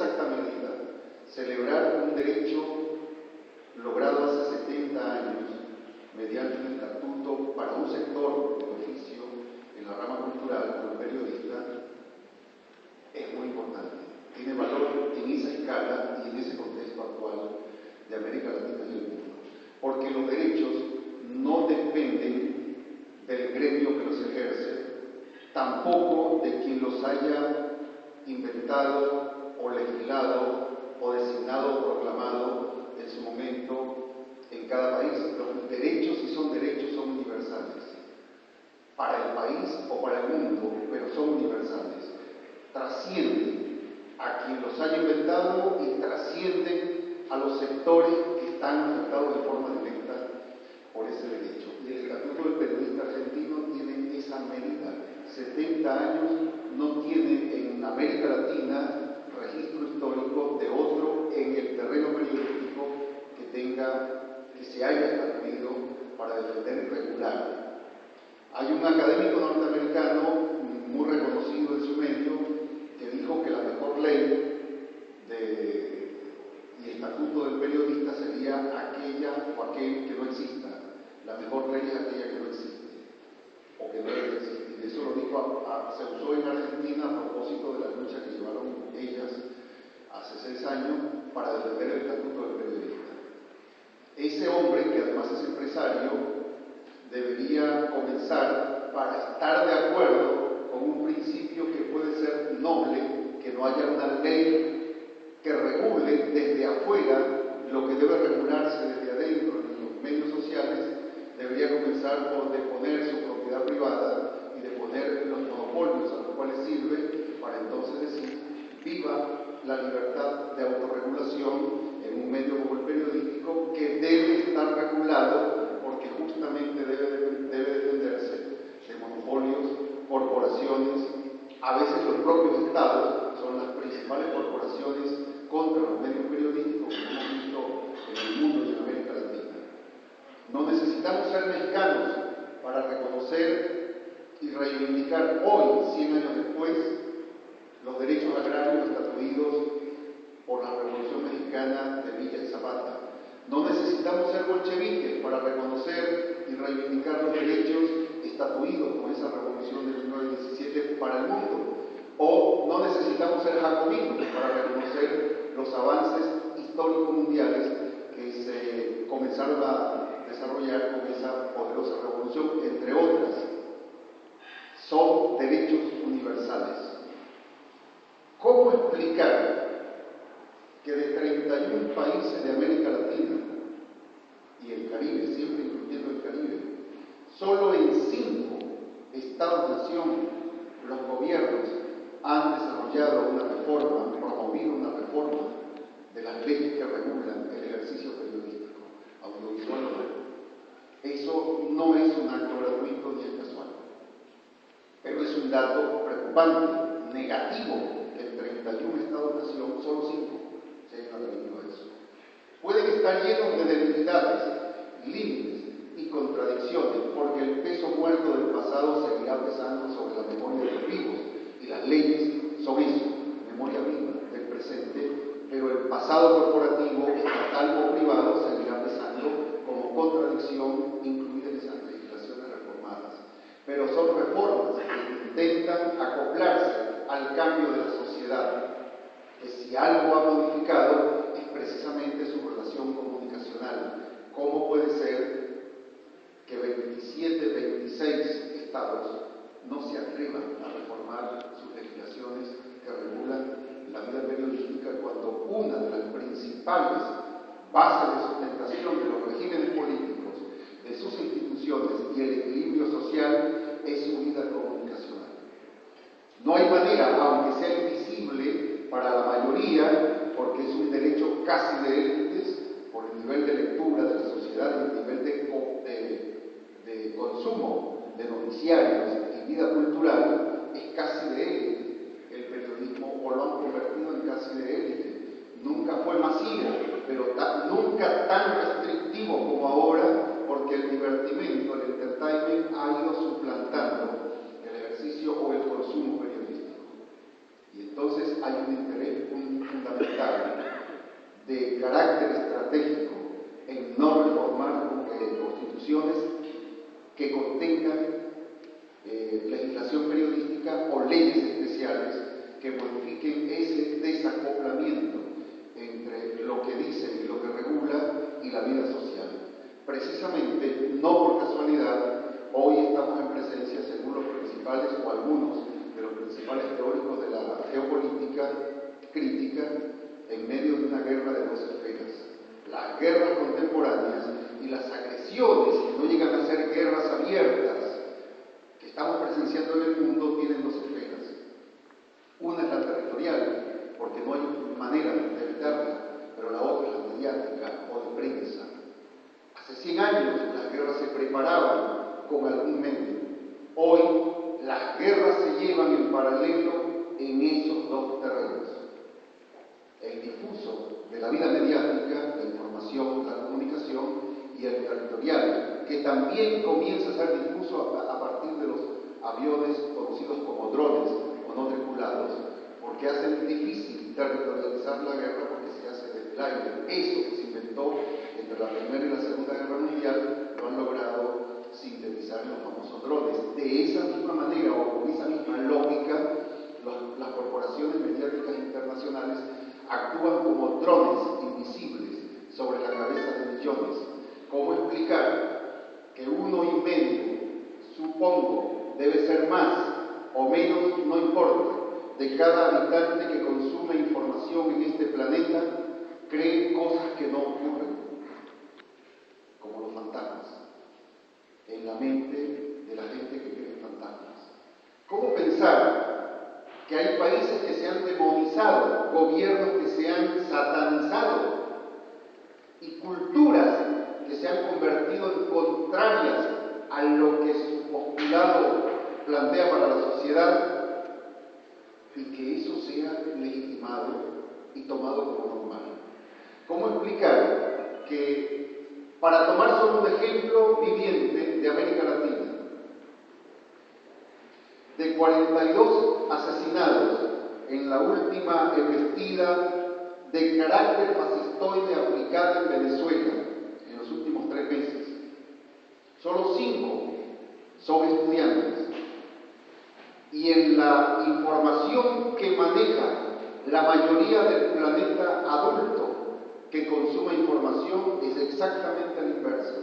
exacta medida celebrar un derecho logrado hace 70 años mediante un estatuto para un sector de oficio en la rama cultural, como el periodista, es muy importante. Tiene valor en esa escala y en ese contexto actual de América Latina y el mundo. Porque los derechos no dependen del gremio que los ejerce, tampoco de quien los haya inventado o legislado o designado o proclamado en su momento en cada país. Los derechos, si son derechos, son universales. Para el país o para el mundo, pero son universales. Trascienden a quien los haya inventado y trascienden a los sectores que están afectados de forma directa por ese derecho. Y el Estatuto del Periodista Argentino tiene esa medida. 70 años no tiene en América Latina registro histórico de otro en el terreno periodístico que se haya estatuido para defender y regular. Hay un académico norteamericano muy reconocido en su medio que dijo que la mejor ley y estatuto del periodista sería aquella o aquel que no exista. La mejor ley es aquella que no existe o que no debe existir. Eso lo dijo, se usó en Argentina a propósito de la lucha que llevaron ellas hace 6 años para defender el estatuto del periodista. Ese hombre, que además es empresario, debería comenzar para estar de acuerdo con un principio que puede ser noble, que no haya una ley que regule desde afuera lo que debe regularse desde adentro en los medios sociales. Debería comenzar por deponer su propiedad privada y deponer los monopolios a los cuales sirve, para entonces decir, viva la libertad de autorregulación en un medio como el periodístico, que debe estar regulado porque justamente debe defenderse de monopolios, corporaciones. A veces los propios estados son las principales corporaciones contra los medios periodísticos, como hemos visto en el mundo y en América Latina. No necesitamos ser mexicanos para reconocer y reivindicar hoy, 100 años después, los derechos agrarios estatuidos por la Revolución Mexicana de Villa y Zapata. No necesitamos ser bolcheviques para reconocer y reivindicar los derechos estatuidos con esa revolución de 1917 para el mundo. O no necesitamos ser jacobinos para reconocer los avances históricos mundiales que se comenzaron a desarrollar con esa poderosa revolución, entre otras. Son derechos universales. ¿Cómo explicar que de 31 países de América Latina y el Caribe, siempre incluyendo el Caribe, solo en 5 estados-nación los gobiernos han desarrollado una reforma, han promovido una reforma de las leyes que regulan el ejercicio periodístico, audiovisual? Eso no es un acto gratuito ni es casual, pero es un dato preocupante, negativo. En 31 estados-nación, solo 5 se han atrevido a eso. Pueden estar llenos de debilidades, límites y contradicciones, porque el peso muerto del pasado seguirá pesando sobre la memoria de los vivos, y las leyes son eso, memoria viva del presente, pero el pasado corporativo, estatal o privado, seguirá pesando como contradicción incluida en esas legislaciones reformadas. Pero son reformas que intentan acoplarse al cambio de la sociedad, que si algo ha modificado es precisamente su relación comunicacional. ¿Cómo puede ser que 27, 26 estados no se atrevan a reformar sus legislaciones que regulan la vida periodística, cuando una de las principales bases de sustentación de los regímenes políticos, de sus instituciones y el equilibrio social es su vida comunicacional? No hay manera, aunque sea invisible para la mayoría, porque es un derecho casi de élites, por el nivel de lectura de la sociedad y el nivel de consumo de noticiarios y vida cultural, es casi de élite. El periodismo, o lo han convertido en casi de élite. Nunca fue masivo, pero nunca tan restrictivo como ahora, porque el divertimento, el entertainment, ha ido suplantando el ejercicio o el consumo periodístico. Y entonces hay un interés fundamental de carácter estratégico en no reformar constituciones que contengan legislación periodística o leyes especiales que modifiquen ese desacoplamiento entre lo que dice y lo que regula y la vida social. Precisamente, no por casualidad, hoy estamos en presencia, según los principales o algunos de los principales teóricos de la geopolítica crítica, en medio de una guerra de dos esferas. Las guerras contemporáneas y las agresiones, que no llegan a ser guerras abiertas, que estamos presenciando en el mundo, tienen dos esferas. Una es la territorial, porque no hay manera de evitarla, pero la otra es la mediática o de prensa. Hace 100 años las guerras se preparaban con algún medio. Hoy las guerras se llevan en paralelo en esos dos terrenos. El difuso de la vida mediática, la información, la comunicación, y el territorial, que también comienza a ser difuso a partir de los aviones conocidos como drones o no tripulados, porque hacen difícil territorializar la guerra porque se hace desde el aire. Eso que se inventó entre la Primera y la Segunda Guerra Mundial lo han logrado sintetizar en los famosos drones. De esa misma manera o con esa misma lógica, las corporaciones mediáticas internacionales actúan como drones invisibles sobre la cabeza de millones. ¿Cómo explicar que 1,5, supongo, debe ser más o menos, no importa, de cada habitante que consume información en este planeta cree cosas que no ocurren, como los fantasmas, en la mente de la gente que cree en fantasmas? ¿Cómo pensar que hay países que se han demonizado, gobiernos que se han satanizado y culturas que se han convertido en contrarias a lo que su postulado plantea para la sociedad, y que eso sea legitimado y tomado como normal? ¿Cómo explicar que, para tomar solo un ejemplo viviente de América Latina, de 42 asesinados en la última embestida de carácter fascistoide aplicada en Venezuela en los últimos 3 meses, solo 5 son estudiantes? Y en la información que maneja la mayoría del planeta adulto que consume información es exactamente la inversa.